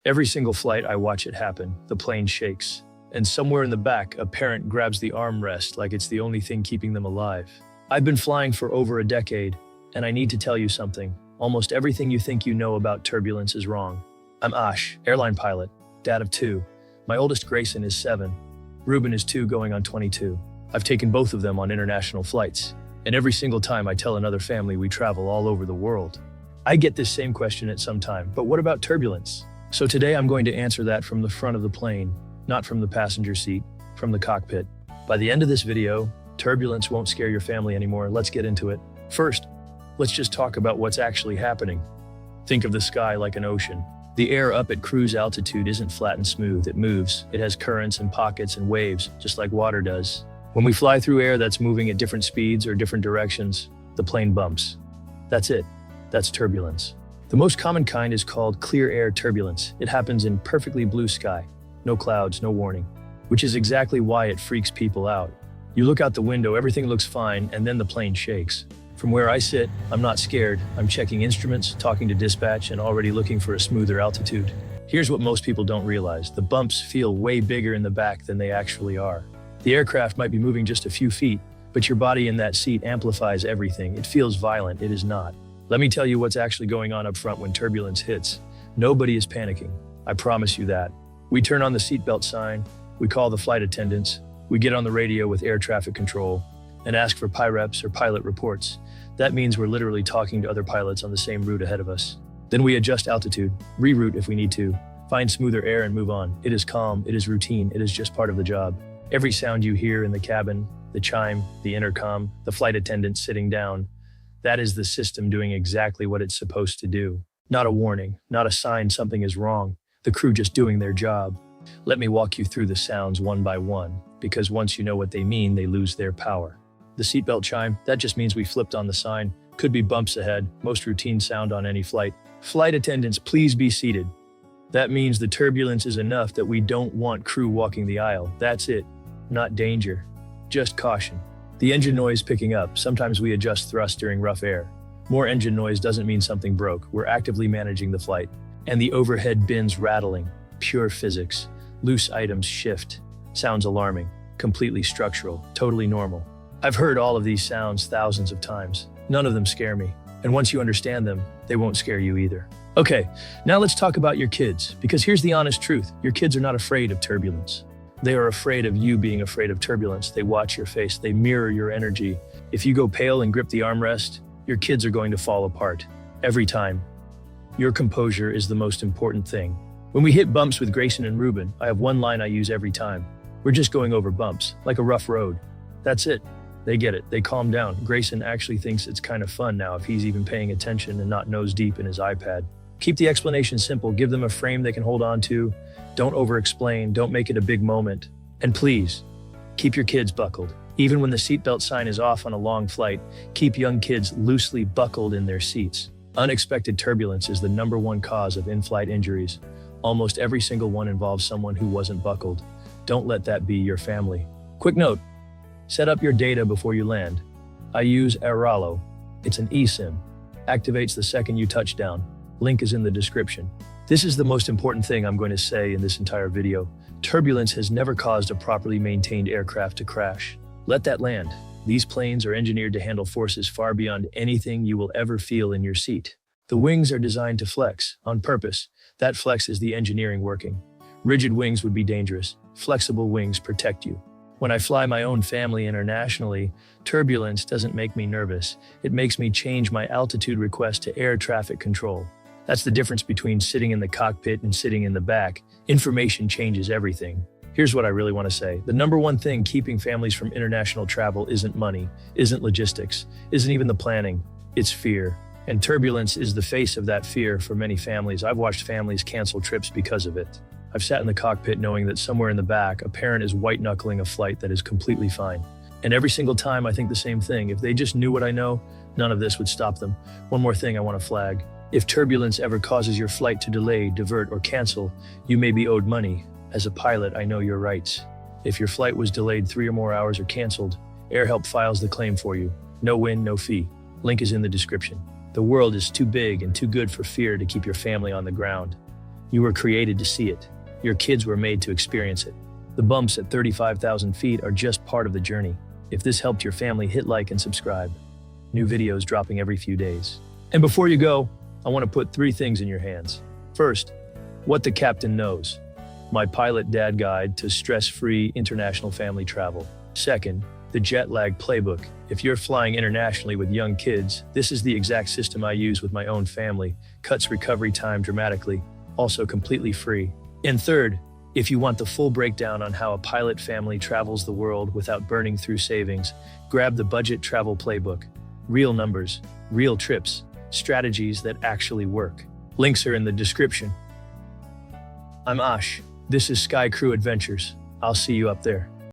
Every single flight I watch it happen, the plane shakes. And somewhere in the back, a parent grabs the armrest like it's the only thing keeping them alive. I've been flying for over a decade, and I need to tell you something. Almost everything you think you know about turbulence is wrong. I'm Ash, airline pilot, dad of 2. My oldest Grayson is 7. Ruben is 2 going on 22. I've taken both of them on international flights, and every single time I tell another family we travel all over the world. I get this same question at some time, but what about turbulence? So today I'm going to answer that from the front of the plane, not from the passenger seat, from the cockpit. By the end of this video, turbulence won't scare your family anymore. Let's get into it. First, let's just talk about what's actually happening. Think of the sky like an ocean. The air up at cruise altitude isn't flat and smooth, it moves. It has currents and pockets and waves, just like water does. When we fly through air that's moving at different speeds or different directions, the plane bumps. That's it. That's turbulence. The most common kind is called clear air turbulence. It happens in perfectly blue sky. No clouds, no warning. Which is exactly why it freaks people out. You look out the window, everything looks fine, and then the plane shakes. From where I sit, I'm not scared. I'm checking instruments, talking to dispatch, and already looking for a smoother altitude. Here's what most people don't realize. The bumps feel way bigger in the back than they actually are. The aircraft might be moving just a few feet, but your body in that seat amplifies everything. It feels violent. It is not. Let me tell you what's actually going on up front when turbulence hits. Nobody is panicking. I promise you that. We turn on the seatbelt sign, we call the flight attendants, we get on the radio with air traffic control, and ask for PIREPs or pilot reports. That means we're literally talking to other pilots on the same route ahead of us. Then we adjust altitude, reroute if we need to, find smoother air and move on. It is calm, it is routine, it is just part of the job. Every sound you hear in the cabin, the chime, the intercom, the flight attendant sitting down, that is the system doing exactly what it's supposed to do. Not a warning, not a sign something is wrong, the crew just doing their job. Let me walk you through the sounds one by one, because once you know what they mean, they lose their power. The seatbelt chime, that just means we flipped on the sign. Could be bumps ahead, most routine sound on any flight. Flight attendants, please be seated. That means the turbulence is enough that we don't want crew walking the aisle. That's it. Not danger, just caution. The engine noise picking up. Sometimes we adjust thrust during rough air. More engine noise doesn't mean something broke. We're actively managing the flight. And the overhead bins rattling. Pure physics. Loose items shift. Sounds alarming. Completely structural. Totally normal. I've heard all of these sounds thousands of times. None of them scare me. And once you understand them, they won't scare you either. Okay, now let's talk about your kids. Because here's the honest truth. Your kids are not afraid of turbulence. They are afraid of you being afraid of turbulence. They watch your face. They mirror your energy. If you go pale and grip the armrest, your kids are going to fall apart. Every time. Your composure is the most important thing. When we hit bumps with Grayson and Ruben, I have one line I use every time. We're just going over bumps, like a rough road. That's it. They get it. They calm down. Grayson actually thinks it's kind of fun now if he's even paying attention and not nose deep in his iPad. Keep the explanation simple. Give them a frame they can hold on to. Don't over-explain. Don't make it a big moment. And please, keep your kids buckled. Even when the seatbelt sign is off on a long flight, keep young kids loosely buckled in their seats. Unexpected turbulence is the #1 cause of in-flight injuries. Almost every single one involves someone who wasn't buckled. Don't let that be your family. Quick note, set up your data before you land. I use Airalo. It's an eSIM. Activates the second you touch down. Link is in the description. This is the most important thing I'm going to say in this entire video. Turbulence has never caused a properly maintained aircraft to crash. Let that land. These planes are engineered to handle forces far beyond anything you will ever feel in your seat. The wings are designed to flex, on purpose. That flex is the engineering working. Rigid wings would be dangerous. Flexible wings protect you. When I fly my own family internationally, turbulence doesn't make me nervous. It makes me change my altitude request to air traffic control. That's the difference between sitting in the cockpit and sitting in the back. Information changes everything. Here's what I really want to say. The #1 thing keeping families from international travel isn't money, isn't logistics, isn't even the planning. It's fear. And turbulence is the face of that fear for many families. I've watched families cancel trips because of it. I've sat in the cockpit knowing that somewhere in the back, a parent is white-knuckling a flight that is completely fine. And every single time I think the same thing. If they just knew what I know, none of this would stop them. One more thing I want to flag. If turbulence ever causes your flight to delay, divert, or cancel, you may be owed money. As a pilot, I know your rights. If your flight was delayed 3 or more hours or canceled, AirHelp files the claim for you. No win, no fee. Link is in the description. The world is too big and too good for fear to keep your family on the ground. You were created to see it. Your kids were made to experience it. The bumps at 35,000 feet are just part of the journey. If this helped your family, hit like and subscribe. New videos dropping every few days. And before you go, I want to put 3 things in your hands. First, What the Captain Knows, my pilot dad guide to stress-free international family travel. Second, the jet lag playbook. If you're flying internationally with young kids, this is the exact system I use with my own family. Cuts recovery time dramatically, also completely free. And third, if you want the full breakdown on how a pilot family travels the world without burning through savings, grab the budget travel playbook. Real numbers, real trips, strategies that actually work. Links are in the description. I'm Ash. This is Sky Crew Adventures. I'll see you up there.